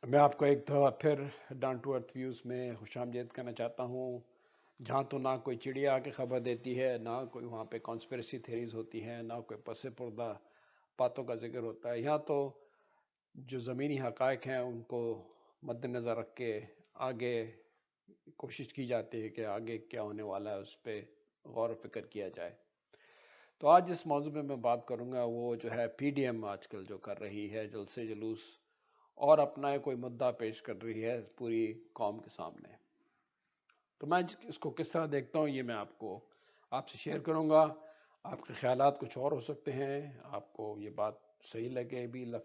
میں آپ کو ایک دفعہ پھر ڈاؤن ٹو ارتھ ویوز میں خوش آمدید کرنا چاہتا ہوں، جہاں تو نہ کوئی چڑیا آ کے خبر دیتی ہے، نہ کوئی وہاں پہ کانسپریسی تھیریز ہوتی ہیں، نہ کوئی پس پردہ باتوں کا ذکر ہوتا ہے. یہاں تو جو زمینی حقائق ہیں ان کو مد نظر رکھ کے آگے کوشش کی جاتی ہے کہ آگے کیا ہونے والا ہے اس پہ غور و فکر کیا جائے. تو آج جس موضوع میں میں بات کروں گا وہ جو ہے پی ڈی ایم آج کل جو کر رہی ہے جلسے جلوس اور اپنا کوئی مدعا پیش کر رہی ہے پوری قوم کے سامنے. تو میں اس کو کس طرح دیکھتا ہوں یہ میں آپ سے شیئر کروں گا. آپ کے خیالات کچھ اور ہو سکتے ہیں، آپ کو یہ بات صحیح لگ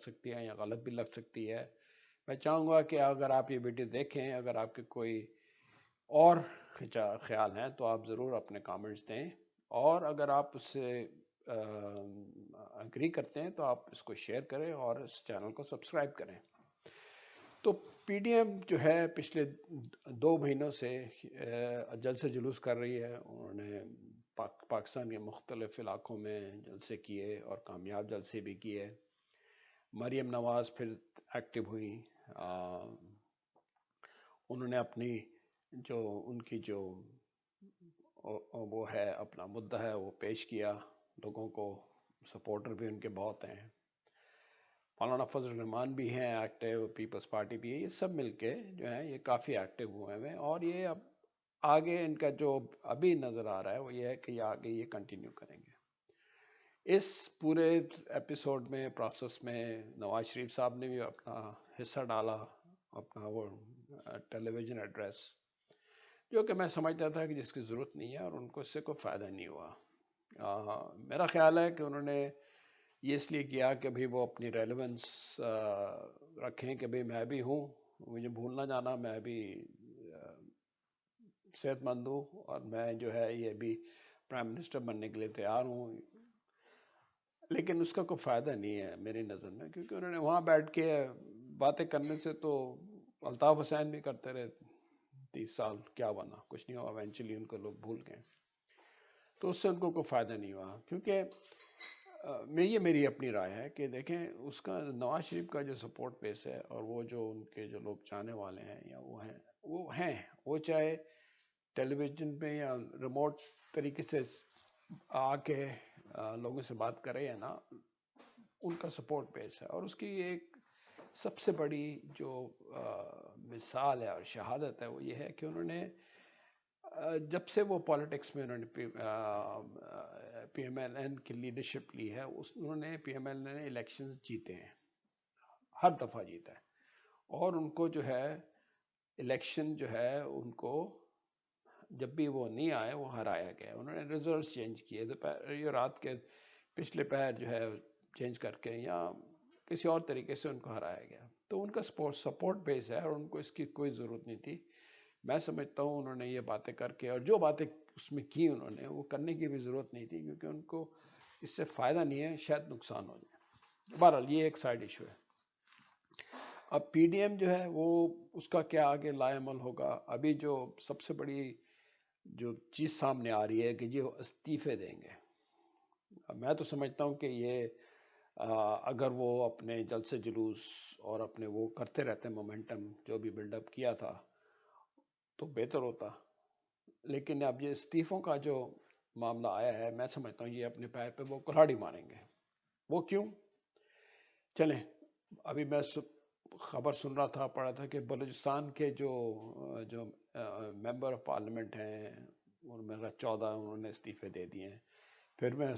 سکتی ہے یا غلط بھی لگ سکتی ہے. میں چاہوں گا کہ اگر آپ یہ ویڈیو دیکھیں، اگر آپ کے کوئی اور خیال ہیں تو آپ ضرور اپنے کامنٹس دیں، اور اگر آپ اس سے اگری کرتے ہیں تو آپ اس کو شیئر کریں اور اس چینل کو سبسکرائب کریں. تو پی ڈی ایم جو ہے پچھلے 2 مہینوں سے جلسے جلوس کر رہی ہے. انہوں نے پاکستان کے مختلف علاقوں میں جلسے کیے اور کامیاب جلسے بھی کیے. مریم نواز پھر ایکٹیو ہوئی. انہوں نے اپنی جو ان کی جو وہ ہے اپنا مدعا ہے وہ پیش کیا لوگوں کو. سپورٹر بھی ان کے بہت ہیں. مولانا فضل الرحمان بھی ہیں ایکٹیو، پیپلز پارٹی بھی ہے. یہ سب مل کے جو ہیں یہ کافی ایکٹیو ہوئے ہیں، اور یہ اب آگے ان کا جو ابھی نظر آ رہا ہے وہ یہ ہے کہ یہ آگے یہ کنٹینیو کریں گے. اس پورے ایپیسوڈ میں پروسیس میں نواز شریف صاحب نے بھی اپنا حصہ ڈالا، اپنا وہ ٹیلی ویژن ایڈریس، جو کہ میں سمجھتا تھا کہ جس کی ضرورت نہیں ہے اور ان کو اس سے کوئی فائدہ نہیں ہوا. میرا خیال ہے کہ انہوں نے یہ اس لیے کیا کہ بھئی وہ اپنی ریلیونس رکھیں کہ بھئی میں بھی ہوں، مجھے بھول نہ جانا، میں بھی صحت مند ہوں اور میں جو ہے یہ بھی پرائم منسٹر بننے کے لیے تیار ہوں. لیکن اس کا کوئی فائدہ نہیں ہے میری نظر میں، کیونکہ انہوں نے وہاں بیٹھ کے باتیں کرنے سے تو الطاف حسین بھی کرتے رہے 30 سال، کیا بنا؟ کچھ نہیں ہوا. ایونچولی ان کو لوگ بھول گئے. تو اس سے ان کو کوئی فائدہ نہیں ہوا، کیونکہ یہ میری اپنی رائے ہے کہ دیکھیں اس کا نواز شریف کا جو سپورٹ بیس ہے اور وہ جو ان کے جو لوگ چاہنے والے ہیں یا وہ چاہے ٹیلی ویژن پہ یا ریموٹ طریقے سے آ کے لوگوں سے بات کرے یا نا، ان کا سپورٹ بیس ہے. اور اس کی ایک سب سے بڑی جو مثال ہے اور شہادت ہے وہ یہ ہے کہ انہوں نے جب سے وہ پالیٹکس میں انہوں نے پی ایم ایل این کی لیڈرشپ لی ہے، انہوں نے پی ایم ایل این نے الیکشنز جیتے ہیں، ہر دفعہ جیتا ہے. اور ان کو جو ہے الیکشن جو ہے ان کو جب بھی وہ نہیں آئے وہ ہرایا گیا. انہوں نے ریزلٹس چینج کیے، یہ رات کے پچھلے پہر جو ہے چینج کر کے یا کسی اور طریقے سے ان کو ہرایا گیا. تو ان کا سپورٹ بیس ہے اور ان کو اس کی کوئی ضرورت نہیں تھی. میں سمجھتا ہوں انہوں نے یہ باتیں کر کے، اور جو باتیں اس میں کی انہوں نے، وہ کرنے کی بھی ضرورت نہیں تھی، کیونکہ ان کو اس سے فائدہ نہیں ہے، شاید نقصان ہو جائے. بہرحال یہ ایک سائڈ ایشو ہے. اب پی ڈی ایم جو ہے وہ اس کا کیا آگے لا عمل ہوگا. ابھی جو سب سے بڑی جو چیز سامنے آ رہی ہے کہ یہ استعفے دیں گے. میں تو سمجھتا ہوں کہ یہ اگر وہ اپنے جلسے جلوس اور اپنے وہ کرتے رہتے مومنٹم جو بھی بلڈ اپ کیا تھا تو بہتر ہوتا. لیکن اب یہ استعفوں کا جو معاملہ آیا ہے، میں سمجھتا ہوں یہ اپنے پیر پہ وہ کلہاڑی ماریں گے. وہ کیوں؟ چلیں، ابھی میں خبر سن رہا تھا، پڑھا تھا کہ بلوچستان کے جو ممبر آف پارلیمنٹ ہیں ان میں 14 انہوں نے استعفے دے دیے ہیں. پھر میں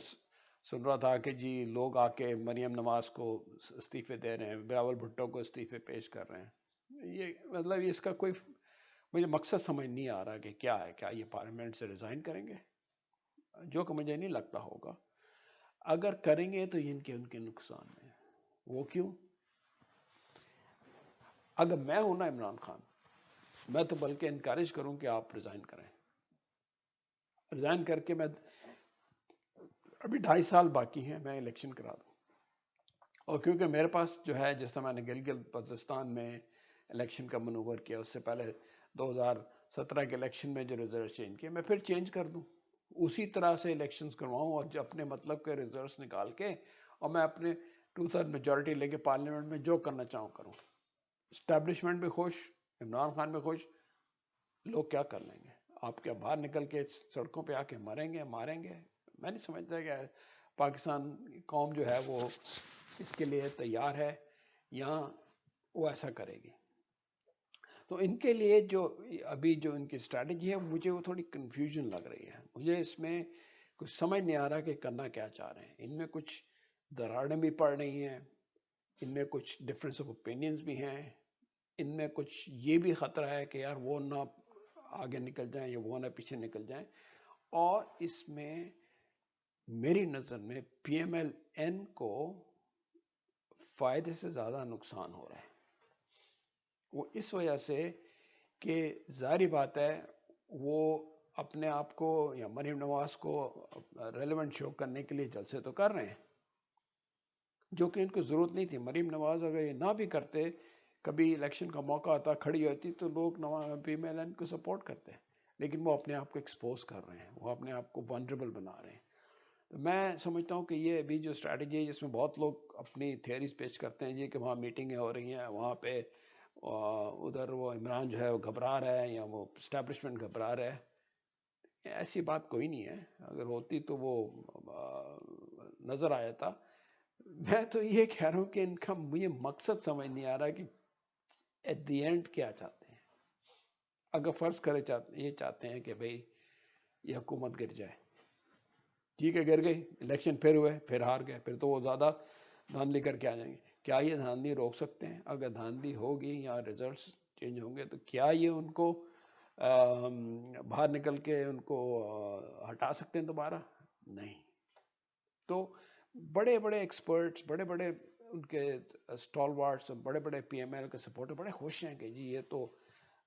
سن رہا تھا کہ جی لوگ آ کے مریم نواز کو استعفے دے رہے ہیں، بلاول بھٹو کو استعفے پیش کر رہے ہیں. یہ مطلب اس کا کوئی مجھے مقصد سمجھ نہیں آ رہا کہ کیا ہے. کیا یہ پارلیمنٹ سے ریزائن کریں گے؟ جو کہ مجھے نہیں لگتا ہوگا. اگر کریں گے تو ان کے نقصان ہے. وہ کیوں؟ اگر میں ہوں نا عمران خان، میں تو بلکہ انکریج کروں کہ آپ ریزائن کریں. ریزائن کر کے میں ابھی 2.5 سال باقی ہیں، میں الیکشن کرا دوں. اور کیونکہ میرے پاس جو ہے، جس طرح میں نے گلگت بلتستان میں الیکشن کا منور کیا، اس سے پہلے 2017 کے الیکشن میں جو ریزلٹ چینج کیے، میں پھر چینج کر دوں، اسی طرح سے الیکشنز کرواؤں اور جو اپنے مطلب کے ریزلٹس نکال کے، اور میں اپنے 2/3 میجورٹی لے کے پارلیمنٹ میں جو کرنا چاہوں کروں. اسٹیبلشمنٹ بھی خوش، عمران خان بھی خوش، لوگ کیا کر لیں گے؟ آپ کیا باہر نکل کے سڑکوں پہ آ کے مریں گے ماریں گے؟ میں نہیں سمجھتا کہ پاکستان قوم جو ہے وہ اس کے لیے تیار ہے یا وہ ایسا کرے گی. تو ان کے لیے جو ابھی جو ان کی اسٹریٹجی ہے مجھے وہ تھوڑی کنفیوژن لگ رہی ہے. مجھے اس میں کچھ سمجھ نہیں آ رہا کہ کرنا کیا چاہ رہے ہیں. ان میں کچھ دراڑیں بھی پڑ رہی ہیں، ان میں کچھ ڈفرینس آف اوپینینز بھی ہیں، ان میں کچھ یہ بھی خطرہ ہے کہ یار وہ نہ آگے نکل جائیں یا وہ نہ پیچھے نکل جائیں. اور اس میں میری نظر میں پی ایم ایل این کو فائدے سے زیادہ نقصان ہو رہا ہے. وہ اس وجہ سے کہ ظاہری بات ہے وہ اپنے آپ کو یا مریم نواز کو ریلیونٹ شو کرنے کے لیے جلسے تو کر رہے ہیں جو کہ ان کو ضرورت نہیں تھی. مریم نواز اگر یہ نہ بھی کرتے، کبھی الیکشن کا موقع آتا کھڑی ہوتی تو لوگ پی ایم ایل این کو سپورٹ کرتے، لیکن وہ اپنے آپ کو ایکسپوز کر رہے ہیں، وہ اپنے آپ کو ونربل بنا رہے ہیں. میں سمجھتا ہوں کہ یہ ابھی جو اسٹریٹجی ہے جس میں بہت لوگ اپنی تھیوریز پیش کرتے ہیں جی کہ وہاں میٹنگیں ہو رہی ہیں، وہاں پہ ادھر وہ عمران جو ہے وہ گھبرا رہا ہے یا وہ اسٹیبلشمنٹ گھبرا رہا ہے. ایسی بات کوئی نہیں ہے، اگر ہوتی تو وہ نظر آیا تھا. میں تو یہ کہہ رہا ہوں کہ ان کا مجھے مقصد سمجھ نہیں آ رہا کہ ایٹ دی اینڈ کیا چاہتے ہیں. اگر فرض کرے یہ چاہتے ہیں کہ بھئی یہ حکومت گر جائے، ٹھیک ہے گر گئی، الیکشن پھر ہوئے، پھر ہار گئے، پھر تو وہ زیادہ دھاندلی کر کے آ جائیں گے. کیا یہ دھاندلی روک سکتے ہیں؟ اگر دھاندلی ہوگی یا ریزلٹس چینج ہوں گے تو کیا یہ ان کو باہر نکل کے ان کو ہٹا سکتے ہیں دوبارہ؟ نہیں. تو بڑے بڑے ایکسپرٹس، بڑے بڑے ان کے اسٹال وارڈس، بڑے بڑے پی ایم ایل کے سپورٹر بڑے خوش ہیں کہ جی یہ تو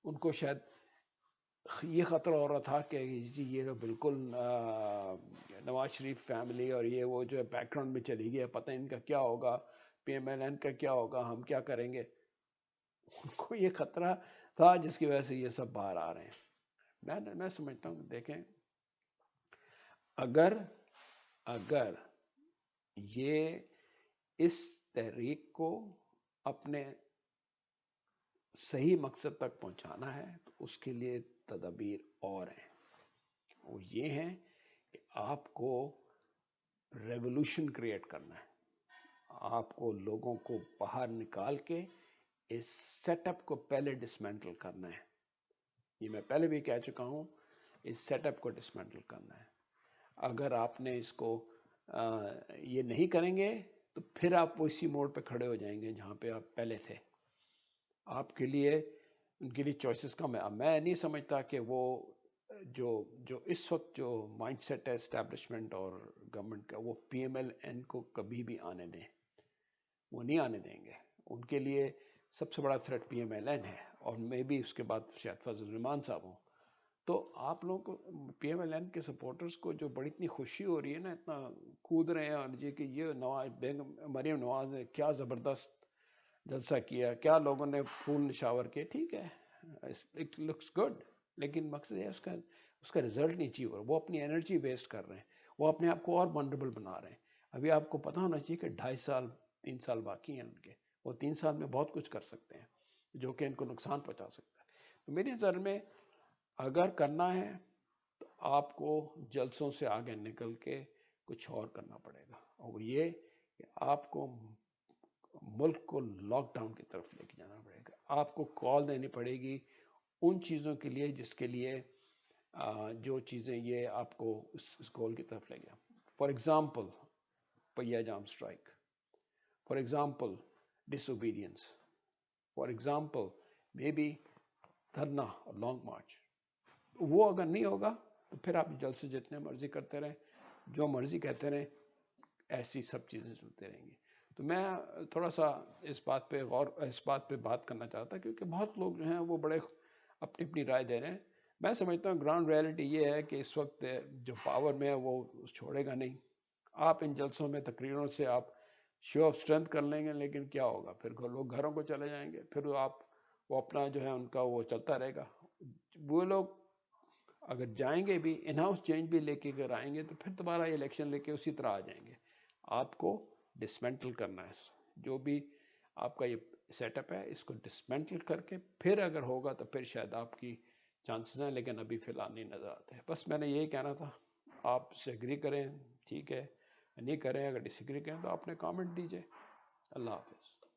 ان کو شاید یہ خطرہ ہو رہا تھا کہ جی یہ بالکل نواز شریف فیملی اور یہ وہ جو بیک گراؤنڈ میں چلی گئی، پتہ ان کا کیا ہوگا، پی ایم ایل این کا کیا ہوگا، ہم کیا کریں گے. ان کو یہ خطرہ تھا جس کی وجہ سے یہ سب باہر آ رہے ہیں. میں سمجھتا ہوں دیکھیں اگر یہ اس تحریک کو اپنے صحیح مقصد تک پہنچانا ہے تو اس کے لیے تدابیر اور ہیں. وہ یہ ہیں کہ آپ کو ریولوشن کریٹ کرنا ہے، آپ کو لوگوں کو باہر نکال کے اس سیٹ اپ کو پہلے ڈسمینٹل کرنا ہے. یہ میں پہلے بھی کہہ چکا ہوں، اس سیٹ اپ کو ڈسمینٹل کرنا ہے. اگر آپ نے اس کو یہ نہیں کریں گے تو پھر آپ وہ اسی موڑ پہ کھڑے ہو جائیں گے جہاں پہ آپ پہلے تھے. آپ کے لیے ان کے لیے چوائسز کم ہے. میں نہیں سمجھتا کہ وہ جو اس وقت جو مائنڈ سیٹ ہے اسٹیبلشمنٹ اور گورنمنٹ کا، وہ پی ایم ایل این کو کبھی بھی آنے دیں. وہ نہیں آنے دیں گے. ان کے لیے سب سے بڑا تھریٹ پی ایم ایل این ہے، اور میں بھی اس کے بعد شاید فضل الرحمان صاحب ہوں. تو آپ لوگوں کو پی ایم ایل این کے سپورٹرز کو جو بڑی اتنی خوشی ہو رہی ہے نا، اتنا کود رہے ہیں اور یہ کہ یہ مریم نواز نے کیا زبردست جلسہ کیا، کیا لوگوں نے پھول نشاور کے، ٹھیک ہے اٹ لکس گڈ، لیکن مقصد ہے اس کا رزلٹ نہیں اچیو ہو رہا. وہ اپنی انرجی ویسٹ کر رہے ہیں، وہ اپنے آپ کو اور ونڈربل بنا رہے ہیں. ابھی آپ کو پتہ ہونا چاہیے کہ 2.5 3 سال باقی ہیں ان کے. وہ 3 سال میں بہت کچھ کر سکتے ہیں جو کہ ان کو نقصان پہنچا سکتا ہے. تو میری نظر میں اگر کرنا ہے تو آپ کو جلسوں سے آگے نکل کے کچھ اور کرنا پڑے گا، اور وہ یہ کہ آپ کو ملک کو لاک ڈاؤن کی طرف لے کے جانا پڑے گا. آپ کو کال دینی پڑے گی ان چیزوں کے لیے جس کے لیے جو چیزیں یہ آپ کو اس گول کی طرف لے گیا. فار ایگزامپل پہیا جام strike, for example disobedience, for example may be dharna اور لانگ مارچ. وہ اگر نہیں ہوگا تو پھر آپ جلسے جتنے مرضی کرتے رہیں، جو مرضی کہتے رہیں، ایسی سب چیزیں چلتے رہیں گی. تو میں تھوڑا سا اس بات پہ بات کرنا چاہتا کیونکہ بہت لوگ جو ہیں وہ بڑے اپنی اپنی رائے دے رہے ہیں. میں سمجھتا ہوں گراؤنڈ ریئلٹی یہ ہے کہ اس وقت جو پاور میں ہے وہ چھوڑے گا نہیں. آپ ان جلسوں میں تقریروں سے آپ شو آف اسٹرینتھ کر لیں گے، لیکن کیا ہوگا پھر لوگ گھروں کو چلے جائیں گے. پھر وہ اپنا جو ہے ان کا وہ چلتا رہے گا. وہ لوگ اگر جائیں گے بھی ان ہاؤس چینج بھی لے کے اگر آئیں گے تو پھر دوبارہ الیکشن لے کے اسی طرح آ جائیں گے. آپ کو ڈسمینٹل کرنا ہے جو بھی آپ کا یہ سیٹ اپ ہے، اس کو ڈسمینٹل کر کے پھر اگر ہوگا تو پھر شاید آپ کی چانسز ہیں، لیکن ابھی فی الحال نہیں نظر آتے ہیں. بس میں نے یہی کہنا تھا. آپ اس سے اگری کریں ٹھیک ہے، نہیں کریں، اگر ڈس ایگری کریں تو آپ نے کامنٹ دیجیے. اللہ حافظ.